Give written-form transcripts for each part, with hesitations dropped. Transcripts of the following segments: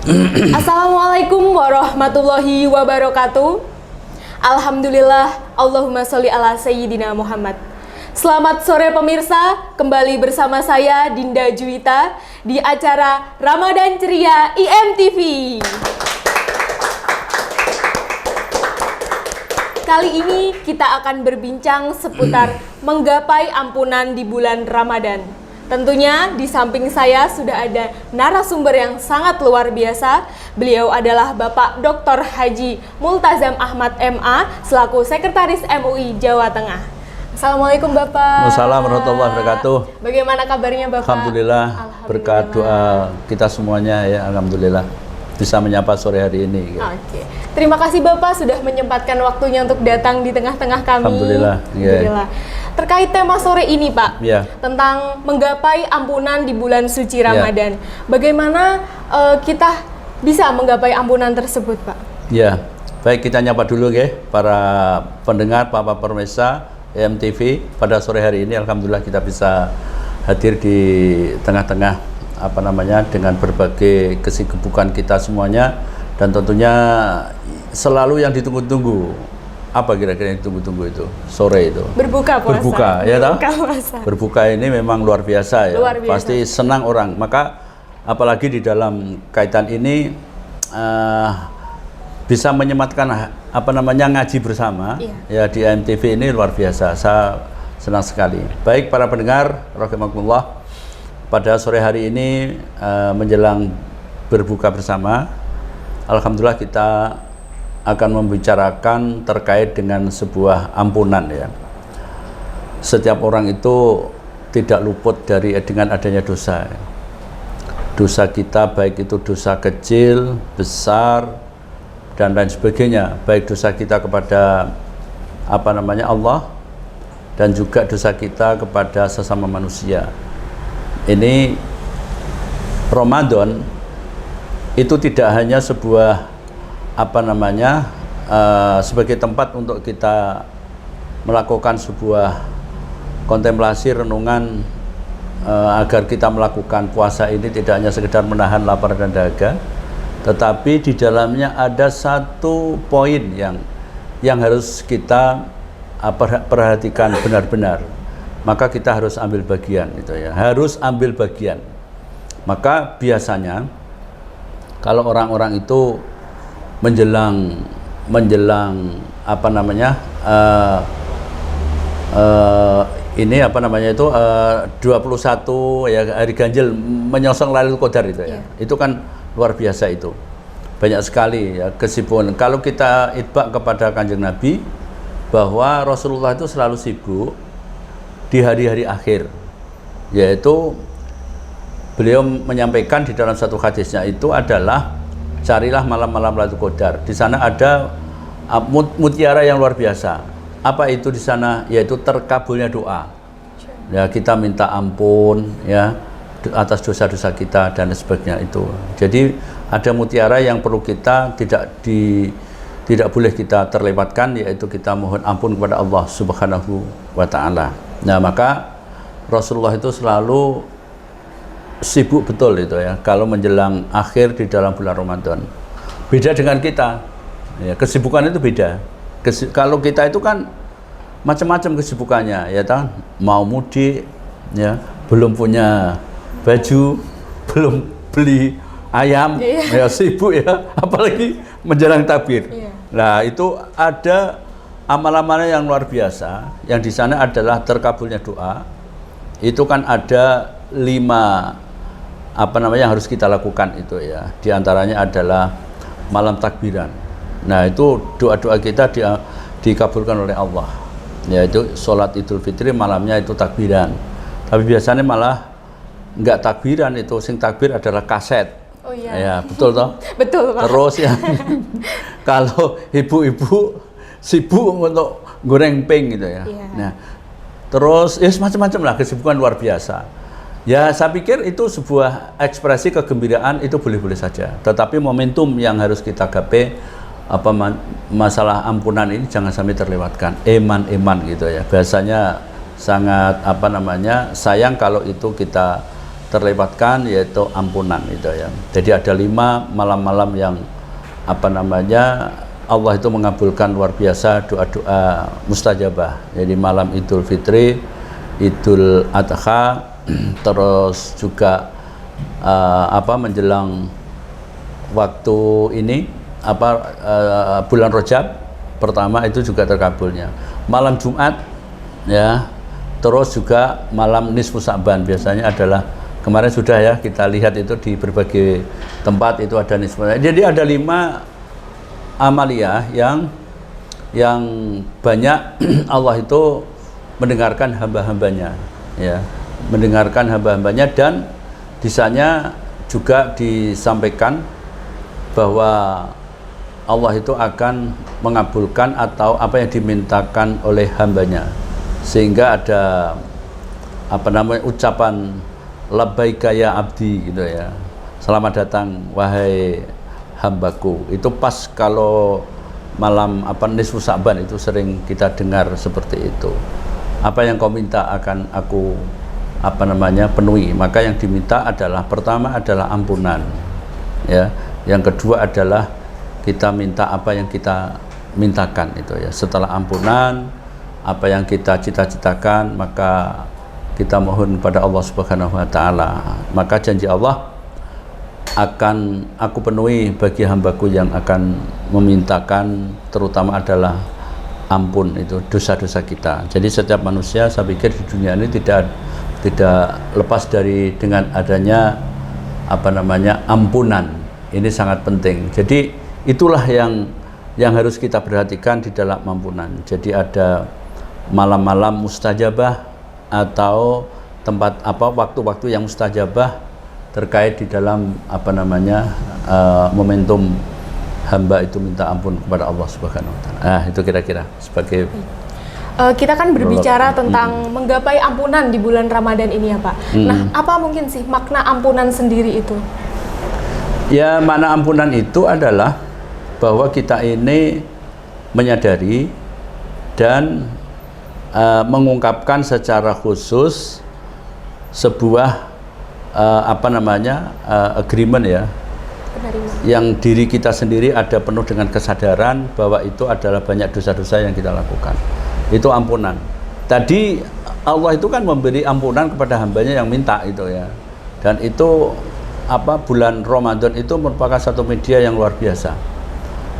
Assalamualaikum warahmatullahi wabarakatuh. Alhamdulillah, Allahumma sholli ala Sayyidina Muhammad. Selamat sore pemirsa, kembali bersama saya Dinda Juwita di acara Ramadan Ceria IMTV. Kali ini kita akan berbincang seputar menggapai ampunan di bulan Ramadan. Tentunya di samping saya sudah ada narasumber yang sangat luar biasa. Beliau adalah Bapak Dr. Haji Multazam Ahmad MA selaku Sekretaris MUI Jawa Tengah. Assalamualaikum Bapak. Assalamualaikum warahmatullahi wabarakatuh. Bagaimana kabarnya Bapak? Alhamdulillah, berkat doa kita semuanya ya, alhamdulillah bisa menyapa sore hari ini. Oke. Terima kasih Bapak sudah menyempatkan waktunya untuk datang di tengah-tengah kami. Alhamdulillah. Alhamdulillah. Terkait tema sore ini Pak, tentang menggapai ampunan di bulan suci Ramadan. Bagaimana kita bisa menggapai ampunan tersebut Pak? Ya, baik, kita nyapa dulu ya para pendengar, Bapak pemirsa IMTV. Pada sore hari ini alhamdulillah kita bisa hadir di tengah-tengah dengan berbagai kesibukan kita semuanya, dan tentunya selalu yang ditunggu-tunggu. Apa kira-kira yang ditunggu-tunggu itu sore itu? Berbuka puasa. Berbuka, ya toh? Puasa. Berbuka ini memang luar biasa ya. Luar biasa. Pasti senang orang. Maka apalagi di dalam kaitan ini bisa menyematkan ngaji bersama ya di IMTV ini luar biasa. Saya senang sekali. Baik para pendengar rahimakumullah, pada sore hari ini menjelang berbuka bersama, alhamdulillah kita akan membicarakan terkait dengan sebuah ampunan ya. Setiap orang itu tidak luput dengan adanya dosa. Dosa kita baik itu dosa kecil, besar, dan lain sebagainya. Baik dosa kita kepada Allah, dan juga dosa kita kepada sesama manusia. Ini Ramadan itu tidak hanya sebuah sebagai tempat untuk kita melakukan sebuah kontemplasi, renungan agar kita melakukan puasa ini tidak hanya sekedar menahan lapar dan dahaga, tetapi di dalamnya ada satu poin yang harus kita perhatikan benar-benar. Maka kita harus ambil bagian itu ya, harus ambil bagian. Maka biasanya kalau orang-orang itu menjelang 21 ya, hari ganjil menyongsong Lailatul Qadar itu ya. Itu kan luar biasa itu. Banyak sekali ya kesibukan. Kalau kita itbak kepada Kanjeng Nabi bahwa Rasulullah itu selalu sibuk di hari-hari akhir, yaitu beliau menyampaikan di dalam satu hadisnya itu adalah carilah malam-malam Lailatul Qadar. Di sana ada mutiara yang luar biasa. Apa itu di sana? Yaitu terkabulnya doa. Ya, kita minta ampun ya atas dosa-dosa kita dan sebagainya itu. Jadi ada mutiara yang perlu kita tidak boleh kita terlewatkan, yaitu kita mohon ampun kepada Allah Subhanahu wa taala. Nah, maka Rasulullah itu selalu sibuk betul itu ya kalau menjelang akhir di dalam bulan Ramadan. Beda dengan kita ya, kesibukan itu beda. Kalau kita itu kan macam-macam kesibukannya ya, mau mudik ya, belum punya baju, belum beli ayam ya, sibuk ya, apalagi menjelang takbir. Nah, itu ada amal-amalan yang luar biasa yang di sana adalah terkabulnya doa. Itu kan ada 5 yang harus kita lakukan itu ya. Di antaranya adalah malam takbiran. Nah, itu doa-doa kita dikabulkan oleh Allah. Yaitu sholat Idul Fitri malamnya itu takbiran. Tapi biasanya malah enggak takbiran, itu sing takbir adalah kaset. Oh iya. Ya, betul toh? Betul Pak. Terus ya kalau ibu-ibu sibuk untuk goreng pink gitu ya. Nah, terus ya macam-macam lah kesibukan luar biasa. Ya, saya pikir itu sebuah ekspresi kegembiraan, itu boleh-boleh saja. Tetapi momentum yang harus kita gapai masalah ampunan ini jangan sampai terlewatkan. Eman gitu ya. Biasanya sangat sayang kalau itu kita terlewatkan, yaitu ampunan itu ya. Jadi ada 5 malam-malam yang apa namanya Allah itu mengabulkan luar biasa doa-doa mustajabah. Jadi malam Idul Fitri, Idul Adha, terus juga menjelang waktu ini bulan Rajab pertama itu juga terkabulnya. Malam Jumat ya, terus juga malam nisfu Sa'ban biasanya adalah, kemarin sudah ya kita lihat itu di berbagai tempat itu ada nisfu. Jadi ada 5 amaliyah yang banyak Allah itu mendengarkan hamba-hambanya ya, mendengarkan hamba-hambanya, dan di sana juga disampaikan bahwa Allah itu akan mengabulkan atau apa yang dimintakan oleh hambanya, sehingga ada ucapan labbaika ya abdi gitu ya, selamat datang wahai hambaku. Itu pas kalau malam nisfu Sa'ban itu sering kita dengar seperti itu. Apa yang kau minta akan aku penuhi. Maka yang diminta adalah, pertama adalah ampunan ya, yang kedua adalah kita minta apa yang kita mintakan itu ya. Setelah ampunan, apa yang kita cita-citakan, maka kita mohon pada Allah Subhanahu wa taala. Maka janji Allah, akan aku penuhi bagi hambaku yang akan memintakan, terutama adalah ampun itu dosa-dosa kita. Jadi setiap manusia, saya pikir di dunia ini tidak lepas dari dengan adanya ampunan. Ini sangat penting. Jadi itulah yang harus kita perhatikan di dalam ampunan. Jadi ada malam-malam mustajabah atau tempat waktu-waktu yang mustajabah terkait di dalam momentum hamba itu minta ampun kepada Allah Subhanahu wa taala. Nah, itu kira-kira sebagai kita kan berbicara tentang menggapai ampunan di bulan Ramadan ini ya Pak. Nah, apa mungkin sih makna ampunan sendiri itu? Ya, makna ampunan itu adalah bahwa kita ini menyadari dan mengungkapkan secara khusus sebuah agreement ya, yang diri kita sendiri ada penuh dengan kesadaran bahwa itu adalah banyak dosa-dosa yang kita lakukan. Itu ampunan. Tadi Allah itu kan memberi ampunan kepada hambanya yang minta itu ya, dan itu bulan Ramadan itu merupakan satu media yang luar biasa.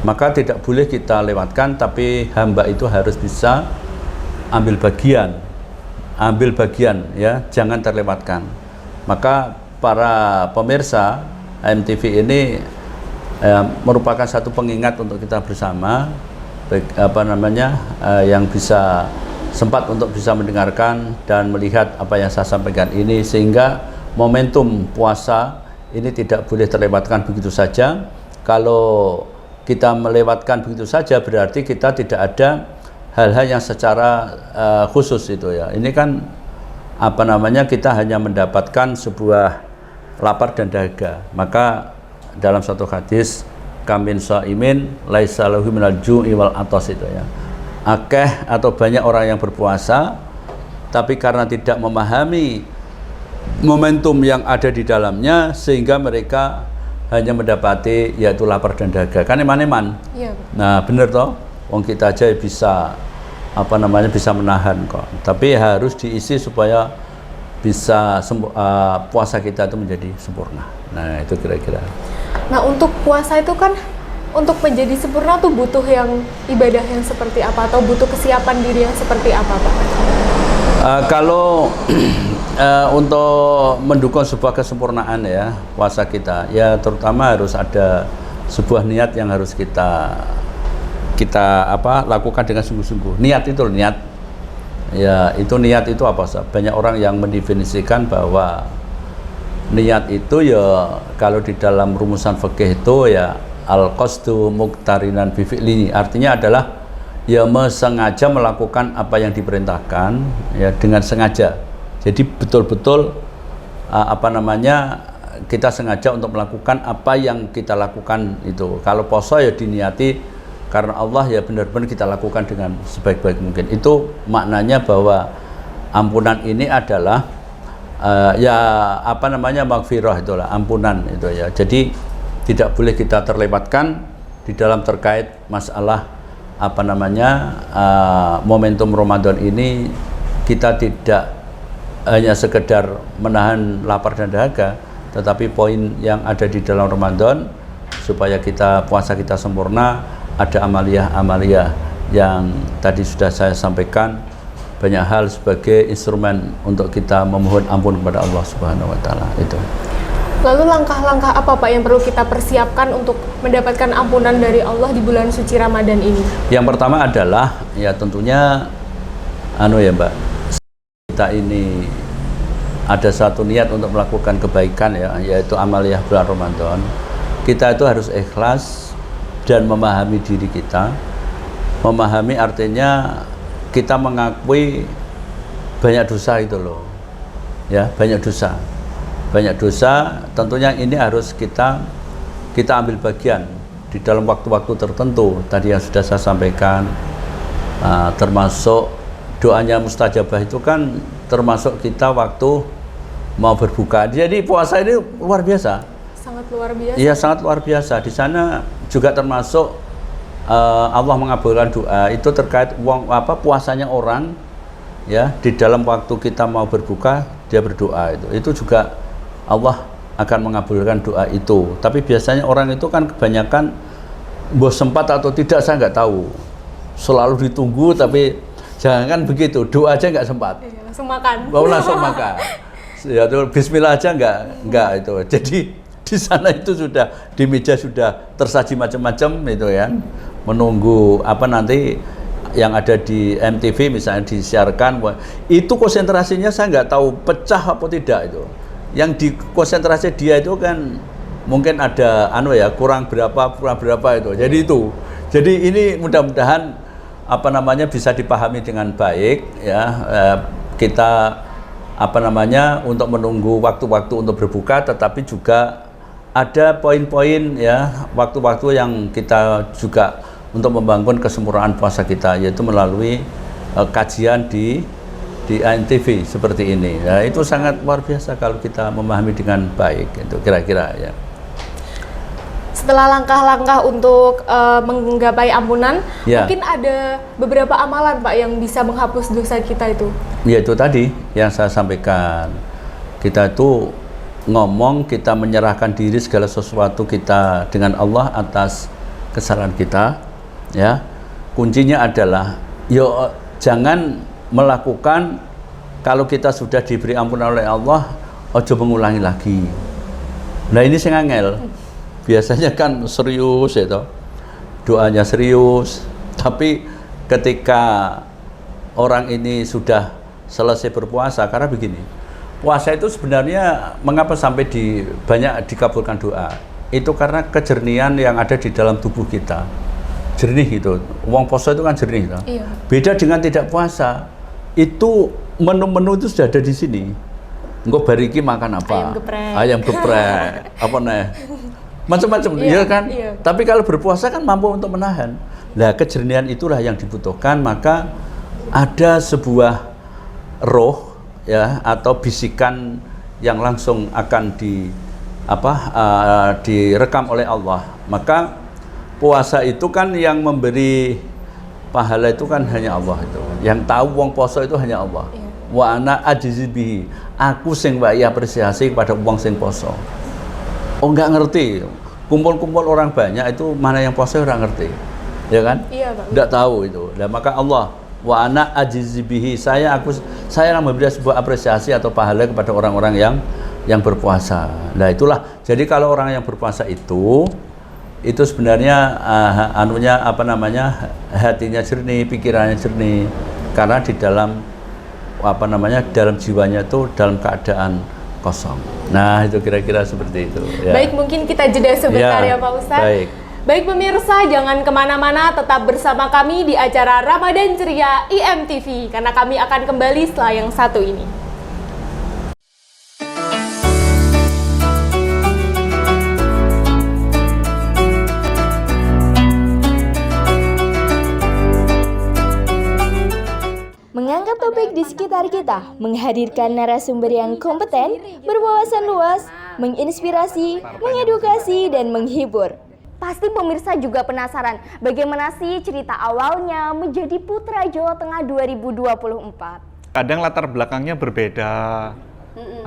Maka tidak boleh kita lewatkan, tapi hamba itu harus bisa ambil bagian ya, jangan terlewatkan. Maka para pemirsa MTV ini merupakan satu pengingat untuk kita bersama, yang bisa sempat untuk bisa mendengarkan dan melihat apa yang saya sampaikan ini, sehingga momentum puasa ini tidak boleh terlewatkan begitu saja. Kalau kita melewatkan begitu saja, berarti kita tidak ada hal-hal yang secara khusus itu ya. Ini kan kita hanya mendapatkan sebuah lapar dan dahaga. Maka dalam satu hadis, kamin shaimin laisa lahu minal ju'i wal atas itu ya. Akeh atau banyak orang yang berpuasa, tapi karena tidak memahami momentum yang ada di dalamnya, sehingga mereka hanya mendapati yaitu lapar dan dahaga. Kan eman-eman. Iya. Nah, bener toh? Wong kita aja bisa bisa menahan kok. Tapi harus diisi supaya bisa puasa kita itu menjadi sempurna. Nah, itu kira-kira. Nah, untuk puasa itu kan untuk menjadi sempurna tuh butuh yang ibadah yang seperti apa, atau butuh kesiapan diri yang seperti apa, Pak? Kalau untuk mendukung sebuah kesempurnaan ya puasa kita, ya terutama harus ada sebuah niat yang harus kita lakukan dengan sungguh-sungguh. Niat itu niat. Ya, itu niat itu apa sih? Banyak orang yang mendefinisikan bahwa niat itu ya kalau di dalam rumusan fikih itu ya al-qasdu muqtarinan bi fi'li. Artinya adalah ya sengaja melakukan apa yang diperintahkan ya dengan sengaja. Jadi betul-betul kita sengaja untuk melakukan apa yang kita lakukan itu. Kalau puasa ya diniati karena Allah, ya benar-benar kita lakukan dengan sebaik-baik mungkin. Itu maknanya bahwa ampunan ini adalah ya apa namanya maghfirah itulah, ampunan itu ya. Jadi tidak boleh kita terlewatkan di dalam terkait masalah apa namanya momentum Ramadan ini. Kita tidak hanya sekedar menahan lapar dan dahaga, tetapi poin yang ada di dalam Ramadan supaya puasa kita sempurna, ada amaliyah yang tadi sudah saya sampaikan, banyak hal sebagai instrumen untuk kita memohon ampun kepada Allah Subhanahu wa taala itu. Lalu langkah-langkah apa Pak yang perlu kita persiapkan untuk mendapatkan ampunan dari Allah di bulan suci Ramadan ini? Yang pertama adalah ya tentunya ya Mbak, kita ini ada satu niat untuk melakukan kebaikan ya, yaitu amaliyah bulan Ramadan. Kita itu harus ikhlas dan memahami diri kita. Memahami artinya kita mengakui banyak dosa itu loh. Ya, banyak dosa. Banyak dosa, tentunya ini harus kita ambil bagian di dalam waktu-waktu tertentu. Tadi yang sudah saya sampaikan, termasuk doanya mustajabah itu kan termasuk kita waktu mau berbuka. Jadi puasa ini luar biasa. Sangat luar biasa. Iya, sangat luar biasa. Di sana juga termasuk Allah mengabulkan doa itu terkait puasanya orang ya, di dalam waktu kita mau berbuka dia berdoa itu juga Allah akan mengabulkan doa itu. Tapi biasanya orang itu kan kebanyakan sempat atau tidak saya nggak tahu, selalu ditunggu, tapi jangan begitu, doa aja nggak sempat. Iya, langsung makan. Langsung makan. Ya tuh, bismillah aja nggak itu. Jadi di sana itu sudah di meja sudah tersaji macam-macam itu ya, menunggu nanti yang ada di MTV misalnya disiarkan. Itu konsentrasinya saya nggak tahu pecah apa tidak itu. Yang di konsentrasi dia itu kan mungkin ada kurang berapa itu. Jadi ini mudah-mudahan bisa dipahami dengan baik ya, kita untuk menunggu waktu-waktu untuk berbuka, tetapi juga ada poin-poin ya, waktu-waktu yang kita juga untuk membangun kesempurnaan puasa kita, yaitu melalui kajian di ANTV seperti ini ya. Itu sangat luar biasa kalau kita memahami dengan baik, itu kira-kira ya. Setelah langkah-langkah untuk menggapai ampunan, mungkin ada beberapa amalan Pak yang bisa menghapus dosa kita itu. Ya itu tadi yang saya sampaikan. Kita itu ngomong, kita menyerahkan diri segala sesuatu kita dengan Allah atas kesalahan kita. Ya, kuncinya adalah jangan melakukan kalau kita sudah diberi ampunan oleh Allah, ojo mengulangi lagi. Nah ini sing angel. Biasanya kan serius itu, doanya serius, tapi ketika orang ini sudah selesai berpuasa, karena begini, puasa itu sebenarnya mengapa sampai banyak dikabulkan doa, itu karena kejernihan yang ada di dalam tubuh kita, jernih gitu. Uang puasa itu kan jernih gitu. Iya. Beda dengan tidak puasa, itu menu-menu itu sudah ada di sini. Engko bariki makan apa? Ayam geprek, apa nih? Macam-macam, ya kan? Iya. Tapi kalau berpuasa kan mampu untuk menahan. Nah, kejernihan itulah yang dibutuhkan. Maka ada sebuah roh ya, atau bisikan yang langsung akan direkam oleh Allah. Maka puasa itu kan yang memberi pahala itu kan hanya Allah itu. Yang tahu wong poso itu hanya Allah. Iya. Wa ana ajizibihi, aku sing wae apresiasi kepada wong sing poso. Oh nggak ngerti, kumpul-kumpul orang banyak itu mana yang puasa orang ngerti, ya kan? Iya Pak. Nggak tahu itu. Nah maka Allah wa ana ajizibihi, saya memberi sebuah apresiasi atau pahala kepada orang-orang yang berpuasa. Nah itulah. Jadi kalau orang yang berpuasa itu sebenarnya hatinya jernih, pikirannya jernih, karena di dalam dalam jiwanya itu dalam keadaan kosong. Nah itu kira-kira seperti itu ya. Baik, mungkin kita jeda sebentar ya Pak Ustadz. Baik pemirsa, jangan kemana-mana, tetap bersama kami di acara Ramadan Ceria IMTV, karena kami akan kembali setelah yang satu ini. Menganggap mengangkat topik di sekitar kita, menghadirkan narasumber yang kompeten, berwawasan luas, menginspirasi, mengedukasi, dan menghibur. Pasti pemirsa juga penasaran bagaimana sih cerita awalnya menjadi Putra Jawa Tengah 2024. Kadang latar belakangnya berbeda.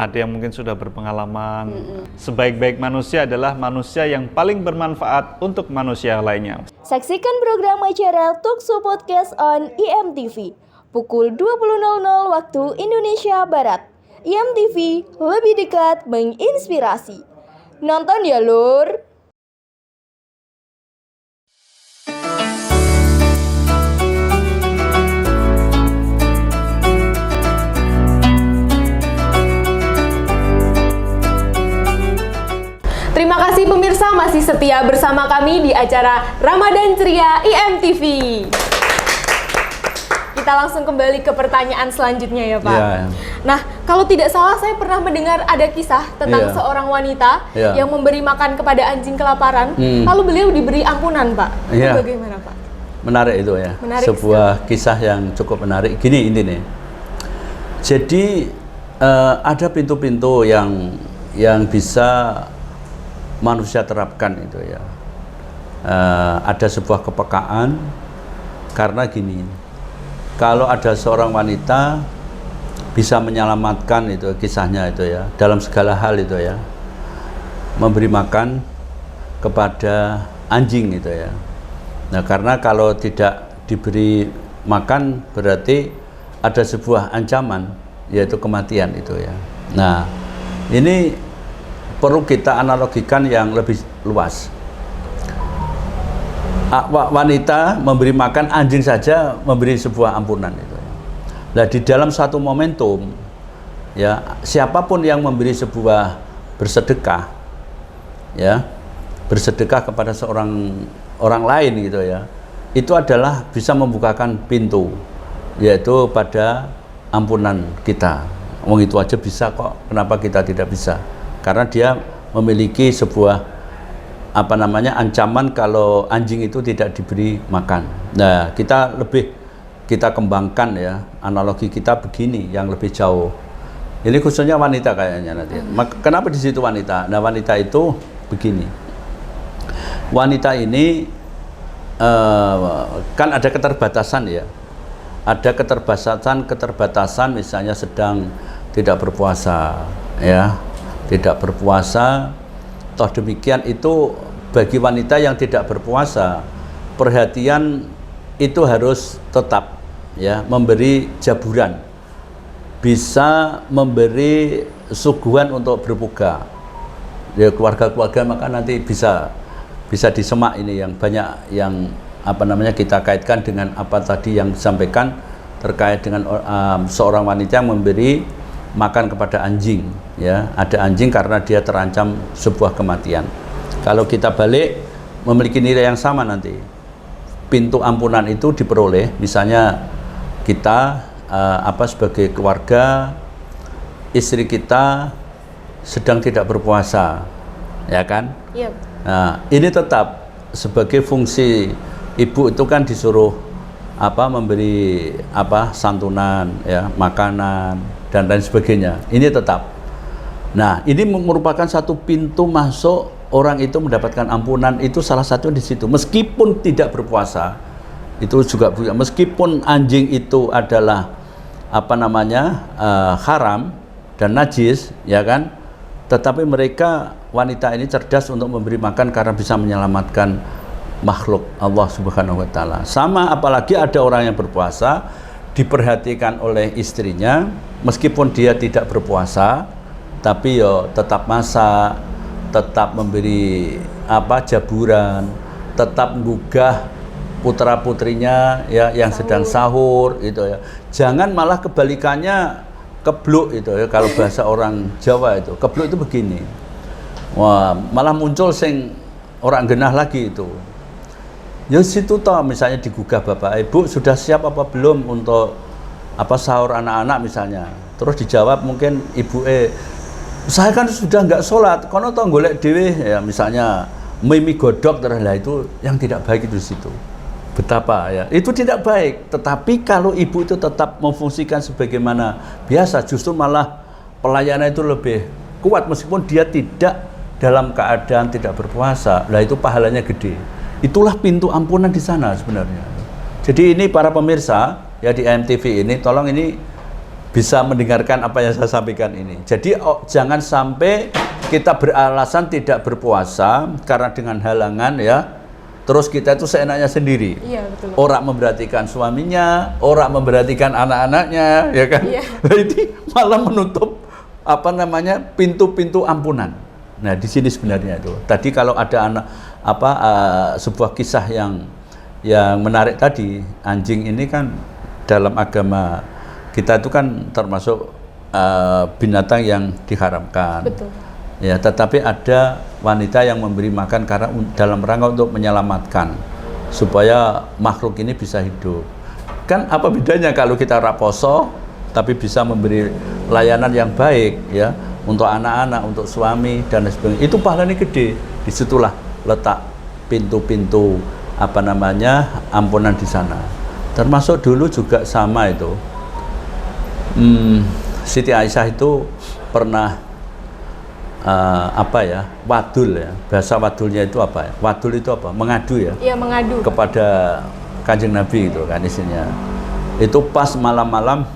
Ada yang mungkin sudah berpengalaman. Sebaik-baik manusia adalah manusia yang paling bermanfaat untuk manusia lainnya. Saksikan program acara Talkshow Podcast on IMTV pukul 20.00 waktu Indonesia Barat. IMTV lebih dekat menginspirasi. Nonton ya lur. Terima kasih pemirsa masih setia bersama kami di acara Ramadan Ceria IMTV. Kita langsung kembali ke pertanyaan selanjutnya ya Pak. Iya. Nah, kalau tidak salah saya pernah mendengar ada kisah tentang Iya. seorang wanita Iya. yang memberi makan kepada anjing kelaparan, lalu beliau diberi ampunan Pak. Itu Iya. bagaimana Pak? Menarik itu ya. Menarik Sebuah kisah yang cukup menarik. Gini intinya. Jadi ada pintu-pintu yang bisa manusia terapkan itu ya. Ada sebuah kepekaan karena gini. Kalau ada seorang wanita bisa menyelamatkan itu kisahnya itu ya dalam segala hal itu ya. Memberi makan kepada anjing itu ya. Nah, karena kalau tidak diberi makan berarti ada sebuah ancaman yaitu kematian itu ya. Nah, ini perlu kita analogikan yang lebih luas. Wanita memberi makan anjing saja memberi sebuah ampunan itu. Nah, di dalam satu momentum ya, siapapun yang memberi sebuah bersedekah ya, bersedekah kepada orang lain gitu ya, itu adalah bisa membukakan pintu yaitu pada ampunan kita. Wong itu aja bisa kok, kenapa kita tidak bisa? Karena dia memiliki sebuah ancaman kalau anjing itu tidak diberi makan. Nah, kita kembangkan ya, analogi kita begini yang lebih jauh. Ini khususnya wanita kayaknya nanti. Kenapa di situ wanita? Nah, wanita itu begini. Wanita ini kan ada keterbatasan ya. Ada keterbatasan misalnya sedang tidak berpuasa ya. Tidak berpuasa, toh demikian itu bagi wanita yang tidak berpuasa, perhatian itu harus tetap ya, memberi jaburan, bisa memberi suguhan untuk berbuka ya, keluarga-keluarga, maka nanti bisa disemak ini yang banyak yang kita kaitkan dengan apa tadi yang disampaikan terkait dengan seorang wanita yang memberi makan kepada anjing ya, ada anjing karena dia terancam sebuah kematian. Kalau kita balik memiliki nilai yang sama nanti, pintu ampunan itu diperoleh misalnya kita sebagai keluarga, istri kita sedang tidak berpuasa ya kan. Iya. Nah, ini tetap sebagai fungsi ibu itu kan disuruh memberi santunan ya, makanan dan lain sebagainya. Ini tetap. Nah, ini merupakan satu pintu masuk orang itu mendapatkan ampunan, itu salah satu di situ. Meskipun tidak berpuasa, itu juga meskipun anjing itu adalah haram dan najis, ya kan? Tetapi mereka wanita ini cerdas untuk memberi makan karena bisa menyelamatkan makhluk Allah Subhanahu wa taala. Sama apalagi ada orang yang berpuasa diperhatikan oleh istrinya meskipun dia tidak berpuasa, tapi tetap masak, tetap memberi jaburan, tetap menggugah putra-putrinya ya yang sedang sahur itu ya. Jangan malah kebalikannya kebluk itu ya, kalau bahasa orang Jawa itu. Kebluk itu begini. Wah, malah muncul sing orang genah lagi itu. Ya situ toh misalnya digugah bapak, ibu sudah siap apa belum untuk sahur anak-anak misalnya. Terus dijawab mungkin ibu saya kan sudah nggak sholat, kono toh golek dewe ya misalnya mimi godok terus lah, itu yang tidak baik itu di situ. Betapa ya, itu tidak baik. Tetapi kalau ibu itu tetap memfungsikan sebagaimana biasa, justru malah pelayanan itu lebih kuat meskipun dia tidak dalam keadaan tidak berpuasa. Lah itu pahalanya gede. Itulah pintu ampunan di sana sebenarnya. Jadi ini para pemirsa ya di IMTV ini, tolong ini bisa mendengarkan apa yang saya sampaikan ini. Jadi jangan sampai kita beralasan tidak berpuasa karena dengan halangan ya. Terus kita itu seenaknya sendiri. Iya, betul. Orang memperhatikan suaminya, orang memperhatikan anak-anaknya, ya kan? Iya. Ini malah menutup pintu-pintu ampunan. Nah, di sini sebenarnya itu. Tadi kalau ada sebuah kisah yang menarik tadi, anjing ini kan dalam agama kita itu kan termasuk binatang yang diharamkan. Betul. Ya, tetapi ada wanita yang memberi makan karena dalam rangka untuk menyelamatkan supaya makhluk ini bisa hidup. Kan apa bedanya kalau kita raposo tapi bisa memberi layanan yang baik ya untuk anak-anak, untuk suami dan lain sebagainya. Itu pahalanya gede. Disitulah letak pintu-pintu ampunan di sana. Termasuk dulu juga sama itu. Siti Aisyah itu pernah wadul ya, bahasa wadulnya itu apa ya? Wadul itu apa? Mengadu ya? Iya, mengadu kepada Kanjeng Nabi itu kan isinya. Itu pas malam-malam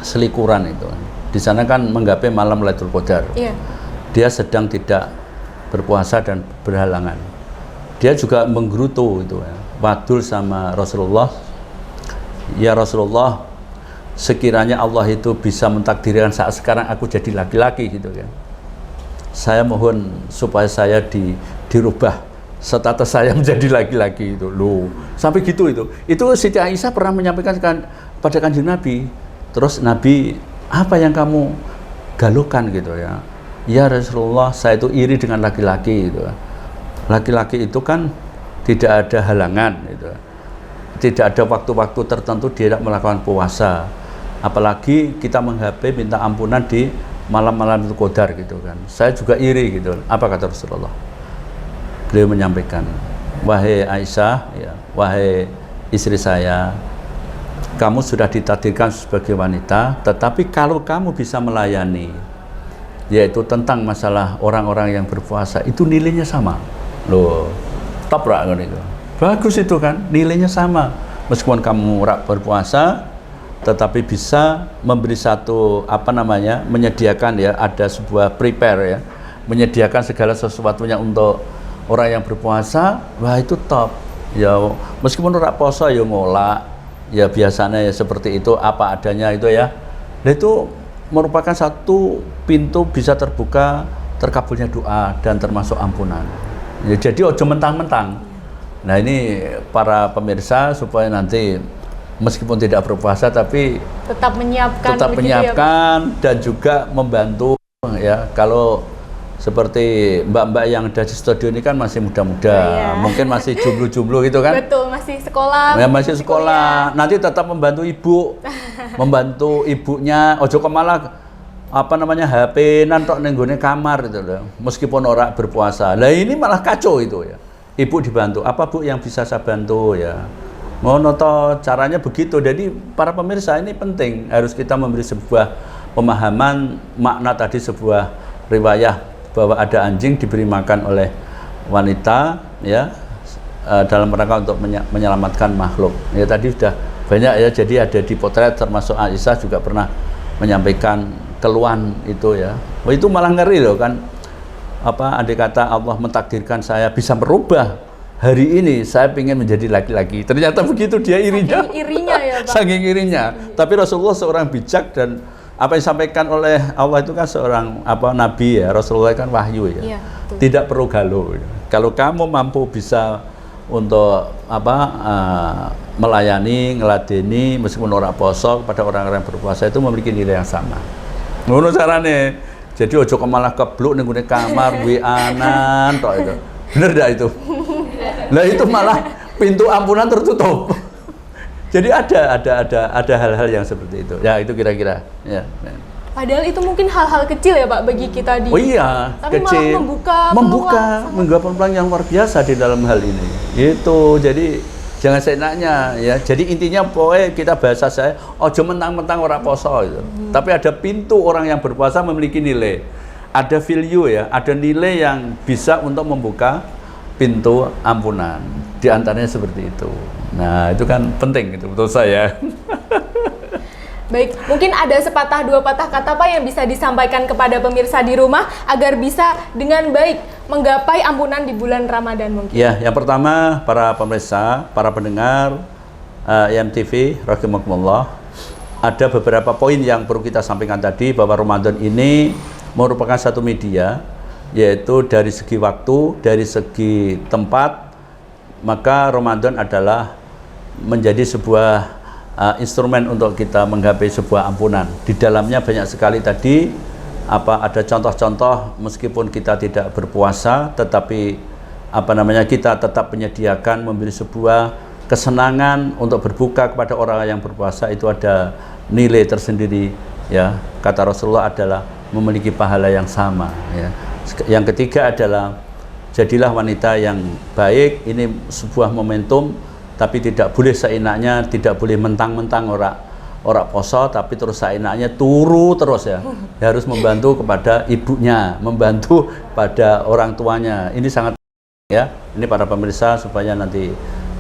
selikuran itu. Di sana kan menggapai malam Lailatul Qadar. Iya. Dia sedang tidak berpuasa dan berhalangan. Dia juga menggerutu itu ya. Wadul sama Rasulullah. Ya Rasulullah, sekiranya Allah itu bisa mentakdirkan saat sekarang aku jadi laki-laki gitu kan. Saya mohon supaya saya dirubah status saya menjadi laki-laki itu loh. Sampai gitu itu. Itu Siti Aisyah pernah menyampaikan pada Kanjeng Nabi. Terus Nabi, apa yang kamu galukan gitu ya? Ya Rasulullah, saya itu iri dengan laki-laki gitu. Laki-laki itu kan tidak ada halangan gitu. Tidak ada waktu-waktu tertentu dia tidak melakukan puasa. Apalagi kita menghapus minta ampunan di malam-malam itu Qadar gitu kan. Saya juga iri gitu. Apa kata Rasulullah? Beliau menyampaikan, wahai Aisyah, ya, wahai istri saya, kamu sudah ditakdirkan sebagai wanita, tetapi kalau kamu bisa melayani, yaitu tentang masalah orang-orang yang berpuasa, itu nilainya sama. Loh, top kan itu. Bagus itu kan, nilainya sama. Meskipun kamu berpuasa, tetapi bisa memberi satu menyediakan ya, ada sebuah prepare ya, menyediakan segala sesuatunya untuk orang yang berpuasa. Wah itu top ya, meskipun ora poso ya ngolah ya, biasanya ya seperti itu apa adanya itu ya. Nah itu merupakan satu pintu bisa terbuka terkabulnya doa dan termasuk ampunan ya. Jadi ojo mentang-mentang. Nah ini para pemirsa supaya nanti meskipun tidak berpuasa tapi tetap menyiapkan dan juga membantu ya. Kalau seperti mbak-mbak yang ada di studio ini kan masih muda-muda, mungkin masih jomblo-jomblo gitu kan. Betul, masih sekolah. Ya, masih sekolah. Nanti tetap membantu ibu, membantu ibunya. Ojo kemalah HP nantok nenggone kamar gitu loh. Meskipun orang berpuasa. Lah ini malah kacau itu ya. Ibu dibantu. Apa Bu yang bisa saya bantu ya? Ngono toh caranya begitu. Jadi para pemirsa ini penting, harus kita memberi sebuah pemahaman makna tadi, sebuah riwayah bahwa ada anjing diberi makan oleh wanita ya, dalam rangka untuk menyelamatkan makhluk. Ya tadi sudah banyak ya, jadi ada di potret termasuk Aisyah juga pernah menyampaikan keluhan itu ya. Oh, itu malah ngeri loh kan. Andai kata Allah mentakdirkan saya bisa merubah hari ini, saya ingin menjadi laki-laki. Ternyata begitu, dia irinya. Saking irinya ya Pak. Saking irinya. Tapi Rasulullah seorang bijak, dan apa yang disampaikan oleh Allah itu kan seorang nabi ya. Rasulullah kan wahyu ya. Tidak perlu galau. Kalau kamu mampu bisa untuk melayani, ngeladeni meskipun orang poso kepada orang-orang berpuasa, itu memiliki nilai yang sama. Ngono carane. Jadi ojo malah kebluk ning kamar WA-an tok itu. Bener dah itu. Nah itu malah pintu ampunan tertutup. Jadi ada hal-hal yang seperti itu. Ya itu kira-kira. Ya. Padahal itu mungkin hal-hal kecil ya Pak bagi kita di. Oh iya, tapi kecil. Malah membuka peluang yang luar biasa di dalam hal ini. Itu jadi Jangan seenaknya ya. Jadi intinya pokoknya kita bahasa saya, ojo mentang-mentang orang poso gitu. Tapi ada pintu orang yang berpuasa memiliki nilai. Ada value ya, ada nilai yang bisa untuk membuka pintu ampunan. Di antaranya seperti itu. Nah, itu kan penting itu menurut saya. Baik, mungkin ada sepatah dua patah kata Pak yang bisa disampaikan kepada pemirsa di rumah agar bisa dengan baik menggapai ampunan di bulan Ramadan mungkin. Ya, yang pertama para pemirsa, para pendengar IMTV, rahimakumullah, ada beberapa poin yang perlu kita sampaikan tadi bahwa Ramadan ini merupakan satu media, yaitu dari segi waktu, dari segi tempat, maka Ramadan adalah menjadi sebuah instrumen untuk kita menggapai sebuah ampunan. Di dalamnya banyak sekali tadi ada contoh-contoh meskipun kita tidak berpuasa tetapi kita tetap menyediakan memberi sebuah kesenangan untuk berbuka kepada orang yang berpuasa, itu ada nilai tersendiri ya. Kata Rasulullah adalah memiliki pahala yang sama ya. Yang ketiga adalah jadilah wanita yang baik, ini sebuah momentum. Tapi tidak boleh seenaknya, tidak boleh mentang-mentang orang poso, tapi terus seenaknya turu terus ya. Harus membantu kepada ibunya, membantu pada orang tuanya. Ini sangat ya. Ini para pemirsa supaya nanti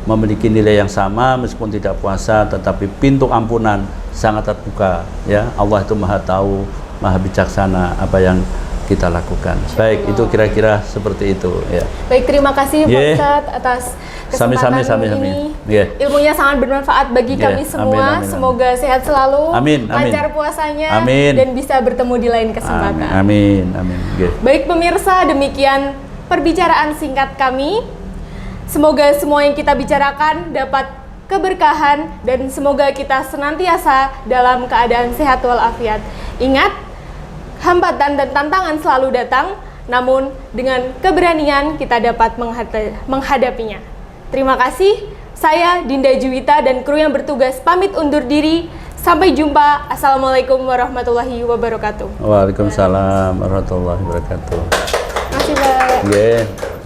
memiliki nilai yang sama meskipun tidak puasa, tetapi pintu ampunan sangat terbuka ya. Allah itu Maha tahu, Maha bijaksana apa yang kita lakukan. Baik, itu kira-kira seperti itu ya. Baik, terima kasih Pak Ustadz atas kesempatan ini. Ilmunya sangat bermanfaat bagi kami semua. Amin. Semoga sehat selalu, lancar puasanya, dan bisa bertemu di lain kesempatan. Amin. Baik pemirsa, demikian perbicaraan singkat kami. Semoga semua yang kita bicarakan dapat keberkahan dan semoga kita senantiasa dalam keadaan sehat walafiat. Ingat, hambatan dan tantangan selalu datang, namun dengan keberanian kita dapat menghadapinya. Terima kasih, saya Dinda Juwita dan kru yang bertugas pamit undur diri. Sampai jumpa. Assalamualaikum warahmatullahi wabarakatuh. Waalaikumsalam warahmatullahi wabarakatuh. Terima kasih Pak.